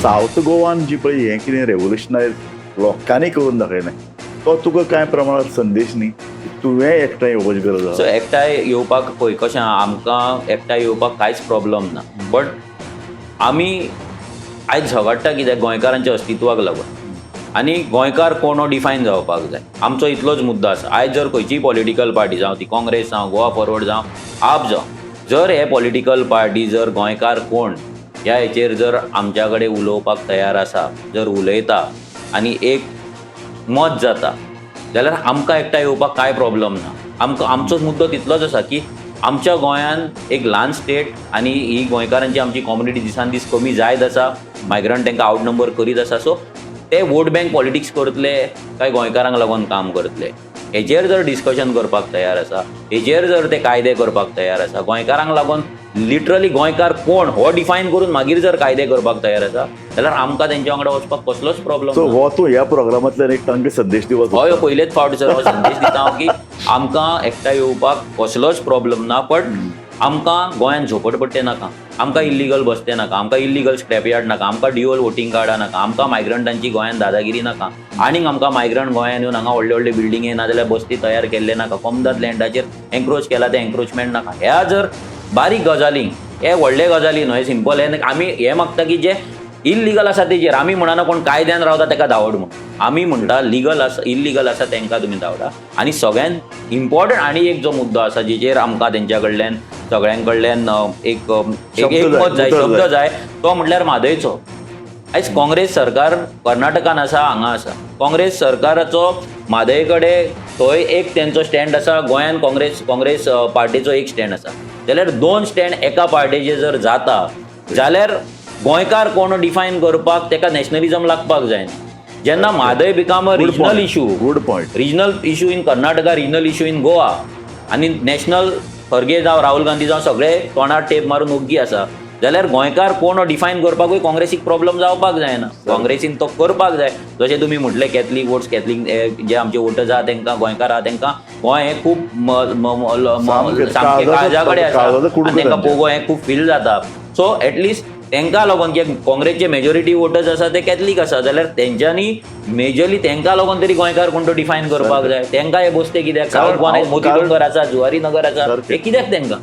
South गोवान जी पळय हें कितें रेव्होल्युशनायज लोकांनी करून दाखयलें तो तुका कांय प्रमाणात संदेश न्ही तुवें एकठांय येवपाची गरज सो आसा. एकठांय येवपाक पळय कशें आमकां एकठांय येवपाक कांयच प्रॉब्लम ना, बट आमी आयज झगडटा कित्याक गोंयकारांच्या अस्तित्वाक लागून आनी गोंयकार कोण हो डिफायन जावपाक जाय. आमचो इतलोच मुद्दो आसा. आयज जर खंयचीय पॉलिटिकल पार्टी जावं ती काँग्रेस जावं गोवा फॉरवर्ड जावं आप जावं जर हे पॉलिटिकल पार्टी जर गोंयकार कोण ह्या हेचेर जर आमच्या कडेन उलोवपाक तयार आसा, जर उलयता आनी एक मत जाता जाल्यार आमकां एकठांय येवपाक कांय प्रॉब्लम ना. आमचो मुद्दो तितलोच आसा की आमच्या गोंयान एक ल्हान स्टेट आनी ही गोंयकारांची आमची कम्युनिटी दिसान दीस कमी जायत आसा, मायग्रंट तांकां आउट नंबर करीत आसा. सो ते वोट बँक पॉलिटिक्स करतले काय गोंयकारांक लागून काम करतले हेचेर जर डिस्कशन करपाक तयार आसा, हेचेर जर ते कायदे करपाक तयार आसा, गोंयकारांक लागून लिटरली गोंयकार कोण हो डिफायन करून मागीर जर कायदे करपाक तयार आसा जाल्यार आमकां तेंच्या वांगडा वचपाक कसलोच प्रॉब्लम सो ना. हो तूं ह्या प्रोग्रामांतल्यान एक तांकां संदेश दिवप हय पयलेच फावट सर हो संदेश दिता हांव की आमकां एकठांय येवपाक कसलोच प्रॉब्लम ना, बट आमकां गोंयान झोपडपट्टे नाका, आमकां इल्लीगल बसते नाका, आमकां इल्लीगल स्क्रॅप यार्ड नाका, आमकां ड्युअल वोटींग कार्डां नाका, आमकां मायग्रंटांची गोंयान दादागिरी नाका, आनीक आमकां मायग्रंट गोंयान येवन हांगा व्हडले व्हडले बिल्डिंगे ना जाल्यार बस्ती तयार केल्ले नाका, कमदात लँडाचेर एन्क्रोच केला ते एन्क्रोचमेंट नाका. ह्या जर बारीक गजालींक हे व्हडले गजाली न्हय सिंपल हे आमी हे मागता की जे इल्लीगल आसा तेजेर आमी म्हणना कोण कायद्यान रावता ताका धांवड म्हणून आमी म्हणटा लिगल आसा इल्लीगल आसा तांकां तुमी धांवडा. आनी सगळ्यात इम्पॉर्टंट आनी एक जो मुद्दो आसा जेचेर आमकां तेंच्या कडल्यान सगळ्यां कडल्यान एक मत जाय शब्द जाय तो म्हटल्यार म्हादयचो. आयज काँग्रेस सरकार कर्नाटकान आसा, हांगा आसा. काँग्रेस सरकाराचो म्हादय कडेन थंय एक तेंचो स्टँड आसा, गोंयान काँग्रेस पार्टीचो एक स्टँड आसा. जाल्यार दोन स्टँड एका पार्टीचे जर जाता जाल्यार गोंयकार कोण डिफायन करपाक ताका नॅशनलिझम लागपाक जायना. जेन्ना Mhadei become a regional issue, good point, regional issue in Karnataka, regional issue in Goa आनी नॅशनल खरगे जावं राहुल गांधी जावं सगळे तोंडार टेप मारून ओग्गी आसा जाल्यार गोंयकार कोण डिफायन करपाकूय काँग्रेसीक प्रॉब्लम जावपाक जायना. काँग्रेसीन तो करपाक जाय. जशें तुमी म्हटलें कॅथलीक वोट्स, कॅथलीक जे आमचे वोटर्स आहा तांकां गोंयकार आहा तांकां गोंय हें खूब सामकें काळजा कडेन आसा आनी तांकां पोगो हें खूब फील जाता. सो एटलिस्ट तांकां लागून कित्याक काँग्रेसचे मेजॉरिटी वोटर्स आसा ते कॅथलीक आसा जाल्यार तेंच्यांनी मेजरली तांकां लागून तरी गोंयकार कोण तो डिफायन करपाक जाय. तांकां हे बसते कित्याक सावथ गोवान मोती डोंगर आसा, जुवारी नगर आसा, हे कित्याक तांकां